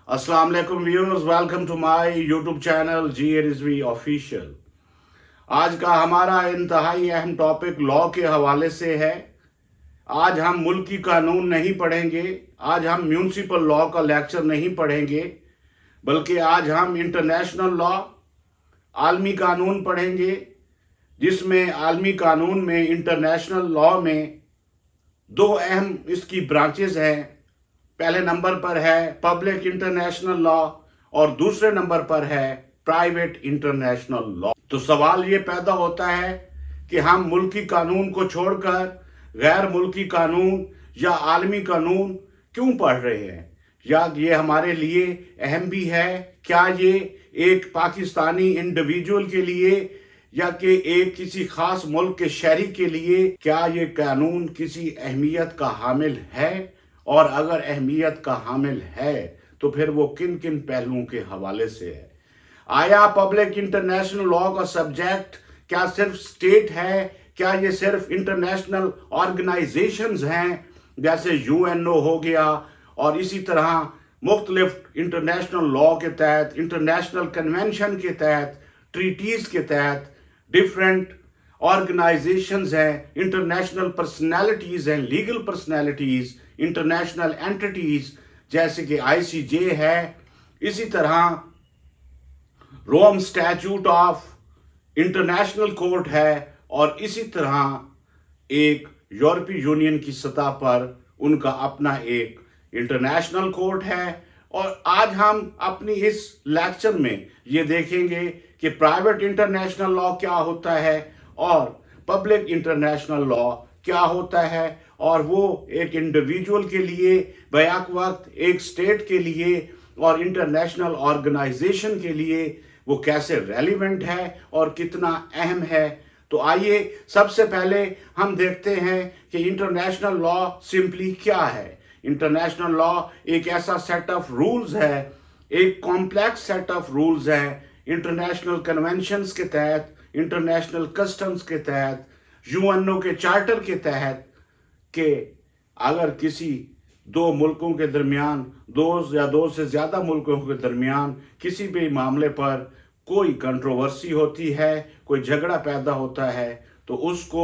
अस्सलाम वालेकुम viewers, welcome to my YouTube channel G Rizvi official. आज का हमारा इंतहाई अहम टॉपिक लॉ के हवाले से है। आज हम मुल्की कानून नहीं पढ़ेंगे, आज हम म्यूनसिपल लॉ का लेक्चर नहीं पढ़ेंगे, बल्कि आज हम इंटरनेशनल लॉ आलमी कानून पढ़ेंगे, जिसमें आलमी कानून में इंटरनेशनल लॉ में दो अहम इसकी ब्रांचेस हैं। पहले नंबर पर है पब्लिक इंटरनेशनल लॉ और दूसरे नंबर पर है प्राइवेट इंटरनेशनल लॉ। तो सवाल ये पैदा होता है कि हम मुल्की कानून को छोड़कर गैर मुल्की कानून या आलमी कानून क्यों पढ़ रहे हैं, या ये हमारे लिए अहम भी है। क्या ये एक पाकिस्तानी इंडिविजुअल के लिए या कि एक किसी खास मुल्क के शहरी के लिए क्या ये कानून किसी अहमियत का हामिल है, और अगर अहमियत का हामिल है तो फिर वो किन किन पहलुओं के हवाले से है। आया पब्लिक इंटरनेशनल लॉ का सब्जेक्ट क्या सिर्फ स्टेट है, क्या ये सिर्फ इंटरनेशनल ऑर्गेनाइजेशंस हैं जैसे यूएनओ हो गया, और इसी तरह मुख्तलिफ इंटरनेशनल लॉ के तहत, इंटरनेशनल कन्वेंशन के तहत, ट्रीटीज के तहत डिफरेंट ऑर्गेनाइजेशंस हैं, इंटरनेशनल पर्सनैलिटीज हैं, लीगल पर्सनैलिटीज, इंटरनेशनल एंटिटीज जैसे कि आईसीजे है, इसी तरह रोम स्टैट्यूट ऑफ इंटरनेशनल कोर्ट है, और इसी तरह एक यूरोपीय यूनियन की सतह पर उनका अपना एक इंटरनेशनल कोर्ट है। और आज हम अपनी इस लेक्चर में ये देखेंगे कि प्राइवेट इंटरनेशनल लॉ क्या होता है और पब्लिक इंटरनेशनल लॉ क्या होता है, और वो एक इंडिविजुअल के लिए, बैक वक्त एक स्टेट के लिए और इंटरनेशनल ऑर्गेनाइजेशन के लिए वो कैसे रेलिवेंट है और कितना अहम है। तो आइए सबसे पहले हम देखते हैं कि इंटरनेशनल लॉ सिंपली क्या है। इंटरनेशनल लॉ एक ऐसा सेट ऑफ रूल्स है, एक कॉम्प्लेक्स सेट ऑफ रूल्स है, इंटरनेशनल कन्वेंशंस के तहत, इंटरनेशनल कस्टम्स के तहत, यूएनओ के चार्टर के तहत, कि अगर किसी दो मुल्कों के दरमियान, दो या दो से ज़्यादा मुल्कों के दरमियान किसी भी मामले पर कोई कंट्रोवर्सी होती है, कोई झगड़ा पैदा होता है, तो उसको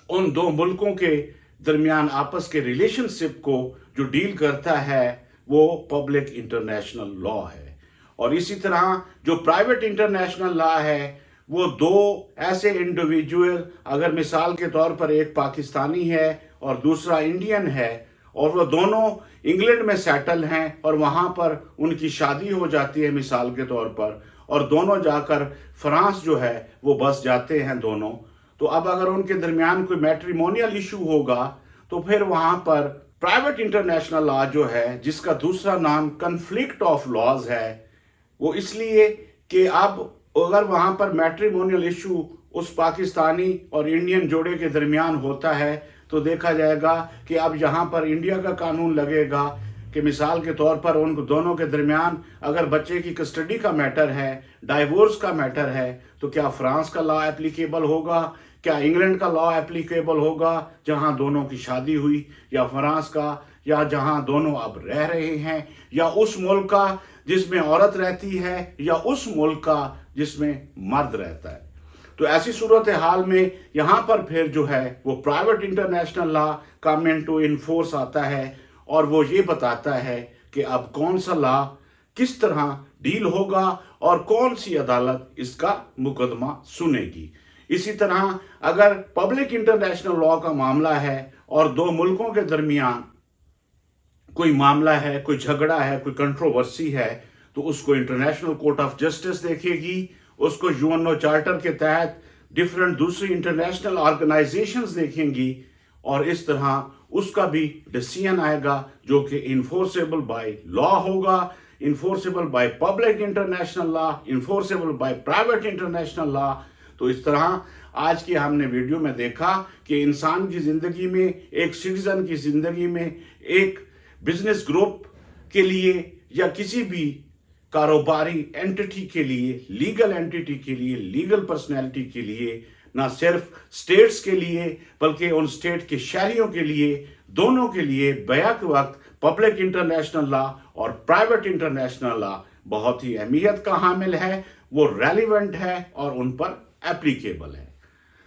उन दो मुल्कों के दरमियान आपस के रिलेशनशिप को जो डील करता है वो पब्लिक इंटरनेशनल लॉ है। और इसी तरह जो प्राइवेट इंटरनेशनल लॉ है वो दो ऐसे इंडिविजुअल, अगर मिसाल के तौर पर एक पाकिस्तानी है और दूसरा इंडियन है, और वो दोनों इंग्लैंड में सेटल हैं और वहाँ पर उनकी शादी हो जाती है मिसाल के तौर पर, और दोनों जाकर फ्रांस जो है वो बस जाते हैं दोनों, तो अब अगर उनके दरमियान कोई मैट्रिमोनियल इशू होगा तो फिर वहाँ पर प्राइवेट इंटरनेशनल लॉ जो है, जिसका दूसरा नाम कन्फ्लिक्ट ऑफ लॉज है, वो इसलिए कि अब अगर वहाँ पर मैट्रिमोनियल इशू उस पाकिस्तानी और इंडियन जोड़े के दरमियान होता है तो देखा जाएगा कि अब यहाँ पर इंडिया का कानून लगेगा कि मिसाल के तौर पर उन दोनों के दरमियान अगर बच्चे की कस्टडी का मैटर है, डाइवोर्स का मैटर है, तो क्या फ्रांस का लॉ एप्लीकेबल होगा, क्या इंग्लैंड का लॉ एप्लीकेबल होगा जहाँ दोनों की शादी हुई, या फ्रांस का, या जहाँ दोनों अब रह रहे हैं, या उस मुल्क का जिसमें औरत रहती है, या उस मुल्क का जिसमें मर्द रहता है। तो ऐसी सूरत हाल में यहाँ पर फिर जो है वो private international law come into enforce आता है, और वो ये बताता है कि अब कौन सा लॉ किस तरह डील होगा और कौन सी अदालत इसका मुकदमा सुनेगी। इसी तरह अगर पब्लिक इंटरनेशनल लॉ का मामला है और दो मुल्कों के दरमियान कोई मामला है, कोई झगड़ा है, कोई कंट्रोवर्सी है, तो उसको इंटरनेशनल कोर्ट ऑफ जस्टिस देखेगी, उसको यूएनओ चार्टर के तहत डिफरेंट दूसरी इंटरनेशनल ऑर्गेनाइजेशंस देखेंगी, और इस तरह उसका भी डिसीजन आएगा जो कि इन्फोर्सेबल बाय लॉ होगा, enforceable by public international law, enforceable by private international law. तो इस तरह आज की हमने वीडियो में देखा कि इंसान की ज़िंदगी में, एक सिटीजन की ज़िंदगी में, एक बिजनेस ग्रुप के लिए या किसी भी कारोबारी एंटिटी के लिए, लीगल एंटिटी के लिए, लीगल पर्सनैलिटी के लिए, ना सिर्फ स्टेट्स के लिए बल्कि उन स्टेट के शहरियों के लिए, दोनों के लिए बैक वक्त پبلک انٹرنیشنل لا اور پرائیویٹ انٹرنیشنل لا بہت ہی اہمیت کا حامل ہے، وہ ریلیونٹ ہے اور ان پر اپلیکیبل ہے۔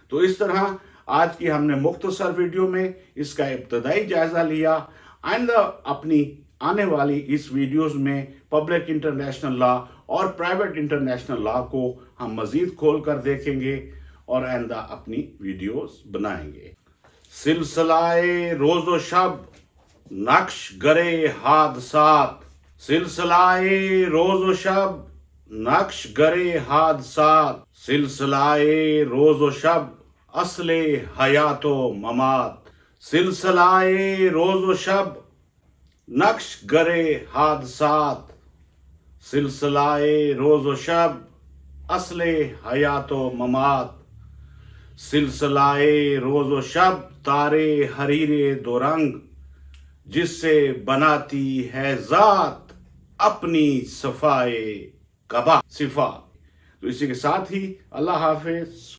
تو اس طرح آج کی ہم نے مختصر ویڈیو میں اس کا ابتدائی جائزہ لیا۔ آئندہ اپنی آنے والی اس ویڈیوز میں پبلک انٹرنیشنل لا اور پرائیویٹ انٹرنیشنل لا کو ہم مزید کھول کر دیکھیں گے اور آئندہ اپنی ویڈیوز بنائیں گے۔ سلسلہ روز و شب نقش گرے حادثات، سلسلہ روز و شب نقش گرے حادثات، سلسلہ روز و شب اصل حیات و ممات، سلسلہ روز و شب نقش گرے حادثات، سلسلہ روز و شب اصل حیات و ممات، سلسلہ روز و شب تارے حریر دو رنگ، جس سے بناتی ہے ذات اپنی صفائے قبا صفا۔ تو اسی کے ساتھ ہی اللہ حافظ۔